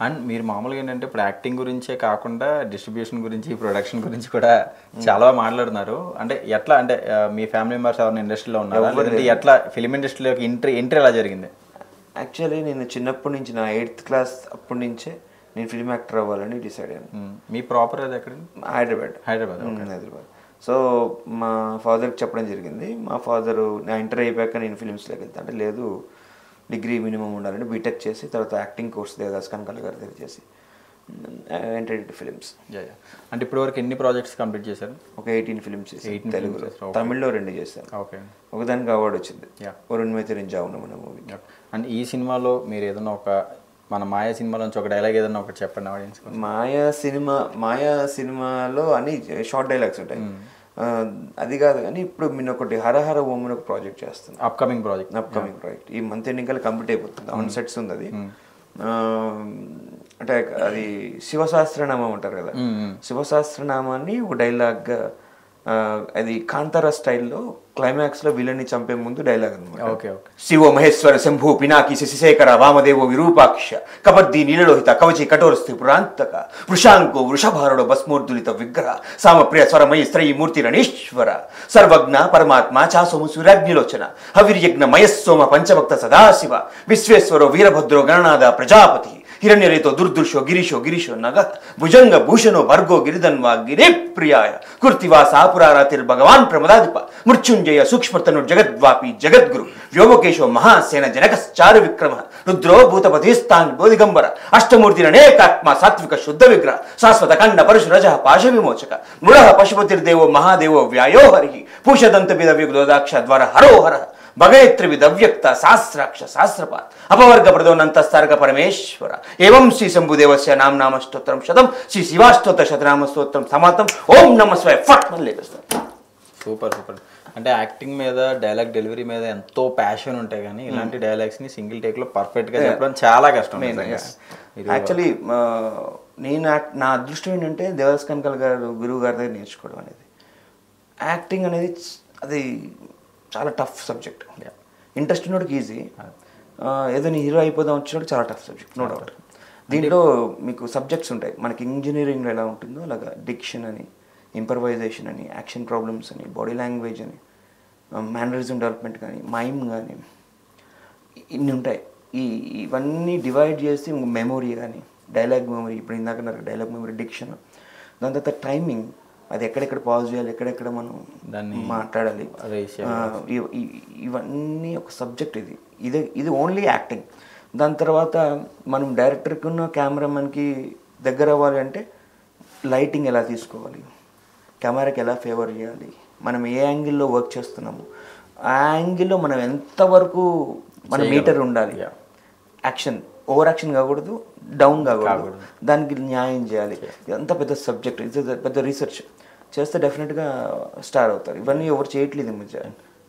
And మీరు మామూలుగా ఏంటంటే ఇప్పుడు యాక్టింగ్ గురించే కాకుండా డిస్ట్రిబ్యూషన్ గురించి ప్రొడక్షన్ గురించి కూడా చాలా మాట్లాడుతున్నారు. అంటే ఎట్లా అంటే మీ ఫ్యామిలీ మెంబర్స్ ఎవరైనా ఇండస్ట్రీలో ఉన్నారా, లేదంటే ఎట్లా ఫిలిం ఇండస్ట్రీలోకి ఎంట్రీ ఎలా జరిగింది? యాక్చువల్లీ నేను చిన్నప్పటి నుంచి నా 8th క్లాస్ అప్పటి నుంచే నేను ఫిల్మ్ యాక్టర్ అవ్వాలని డిసైడ్ అయ్యాను. మీ ప్రాపర్ అది ఎక్కడ? హైదరాబాద్. సో మా ఫాదర్కి చెప్పడం జరిగింది. మా ఫాదరు నా ఇంటర్ అయిపోయాక నేను ఫిలిమ్స్లోకి వెళ్తా అంటే లేదు, డిగ్రీ మినిమం ఉండాలని బీటెక్ చేసి తర్వాత యాక్టింగ్ కోర్స్ దేవదాస్ కనకాల గారి దగ్గర చేసి ఎంటర్డ్ ఇంటూ ఫిలిమ్స్. అంటే ఇప్పటివరకు ఎన్ని ప్రాజెక్ట్స్ కంప్లీట్ చేశారు? ఒక 18 ఫిలిమ్స్ తెలుగులో, తమిళ్లో 2 చేశాను. ఓకే, ఒకదానికి అవార్డు వచ్చింది, వరుణ్ మైత్రి జావున మన మూవీ. అండ్ ఈ సినిమాలో మీరు ఏదైనా ఒక మన మాయా సినిమాలో నుంచి ఒక డైలాగ్ ఏదైనా ఒకటి చెప్పండి ఆడియన్స్. మాయా సినిమాలో అన్ని షార్ట్ డైలాగ్స్ ఉంటాయి, అది కాదు కానీ ఇప్పుడు నేను ఒకటి హరహర ఓం అని ఒక ప్రాజెక్ట్ చేస్తాను. అప్కమింగ్ ప్రాజెక్ట్ ఈ మంత్ ఎండింగ్ కంప్లీట్ అయిపోతుంది. ఆన్ సెట్స్ ఉంది అది. అంటే అది శివసహస్రనామం అంటారు కదా, శివసహస్రనామాన్ని ఒక డైలాగ్గా అది కాంతార స్టైల్లో క్లైమాక్స్ లో విలన్ని చంపే ముందు డైలాగ్ అనమాట. శివ మహేశ్వర శంభు పినాకి శశిశేఖర వామదేవో విరూపాక్ష కబర్ది నీలలోహిత కవచి కఠోరస్థి పురాంతక వృషాంకో వృషభారుడు భస్మోర్దులిత విగ్రహ సామప్రియ స్వరమయి స్త్రీ మూర్తి రణీశ్వర సర్వజ్ఞ పరమాత్మ చాసోము సూర్యాగ్నిలోచన హవిర్యజ్ఞ మయస్సోమ పంచభక్త సదాశివ విశ్వేశ్వరో వీరభద్రో గణనాథ ప్రజాపతి హిరణ్యరేతో దుర్దుర్షో గిరీశో నగ భుజంగ భూషణో భర్గో గిరిధన్వా గిరిప్రియాయ కుర్తివాస పురారాతిర్ భగవాన్ ప్రమదాధిప మృత్యుంజయ సూక్ష్మతను జగద్వాపి జగద్గురు వ్యోమకేశో మహాసేన జనకశ్చారు విక్రమ రుద్రో భూతపతిస్తాన్ బోధిగంబర అష్టమూర్తి అనేకాత్మ సాత్విక శుద్ధ విగ్రహ శాశ్వత కండ పరశురజ పాశ విమోచక మృడ పశుపతిర్దేవో మహాదేవో వ్యాయో హరి పూషదంత విదవ్యుదాక్ష ద్వార హరోహర భగయత్రి విదవ్యక్త శాస్త్రాక్ష శాస్త్రపాత్ అపవర్గ ప్రదోనంతస్తారక పరమేశ్వర ఏవం శ్రీ శంభుదేవస్య నామ స్తోత్రం శతం శ్రీ శివాష్టోత్ర శతనామ స్తోత్రం సమాతం ఓం నమ శివాయ ఫట్ మళ్ళీ లేపేస్తాం. సూపర్. అంటే యాక్టింగ్ మీద డైలాగ్ డెలివరీ మీద ఎంతో ప్యాషన్ ఉంటాయి కానీ ఇలాంటి డైలాగ్స్ని సింగిల్ టేక్లో పర్ఫెక్ట్గా చెప్పడం చాలా కష్టం. యాక్చువల్లీ నేను నా అదృష్టం ఏంటంటే దేవదాస్ కనకాల గారు గురువు గారి దగ్గర నేర్చుకోవడం అనేది. యాక్టింగ్ అనేది అది చాలా టఫ్ సబ్జెక్ట్. ఇంట్రెస్ట్ ఉన్నోడికి ఈజీ, ఏదో నీ హీరో అయిపోదాం వచ్చినప్పుడు చాలా టఫ్ సబ్జెక్ట్, నో డౌట్. దీంట్లో మీకు సబ్జెక్ట్స్ ఉంటాయి, మనకి ఇంజనీరింగ్లో ఎలా ఉంటుందో అలాగా డిక్షన్ అని, ఇంప్రవైజేషన్ అని, యాక్షన్ ప్రాబ్లమ్స్ అని, బాడీ లాంగ్వేజ్ అని, మేనరిజం డెవలప్మెంట్ కానీ, మైమ్ కానీ, ఇన్ని ఉంటాయి. ఇవన్నీ డివైడ్ చేసి మెమొరీ కానీ, డైలాగ్ మెమొరీ, ఇప్పుడు ఇందాక నాకు డైలాగ్ మెమొరీ, డిక్షన్, దాని తర్వాత టైమింగ్, అది ఎక్కడెక్కడ పాజ్ చేయాలి, ఎక్కడెక్కడ మనం దాన్ని మాట్లాడాలి, ఇవన్నీ ఒక సబ్జెక్ట్. ఇది ఓన్లీ యాక్టింగ్. దాని తర్వాత మనం డైరెక్టర్కి ఉన్న కెమెరామెన్కి దగ్గర అవ్వాలి అంటే లైటింగ్ ఎలా తీసుకోవాలి, కెమెరాకి ఎలా ఫేవర్ చేయాలి, మనం ఏ యాంగిల్లో వర్క్ చేస్తున్నాము, ఆ యాంగిల్లో మనం ఎంతవరకు మన మీటర్ ఉండాలి, యాక్షన్ ఓవర్ యాక్షన్ కాకూడదు, డౌన్ కాకూడదు, దానికి న్యాయం చేయాలి. ఇదంతా పెద్ద సబ్జెక్ట్, ఇది పెద్ద రీసెర్చ్ చేస్తే డెఫినెట్గా స్టార్ అవుతారు. ఇవన్నీ ఎవరు చేయట్లేదు ఈ మధ్య.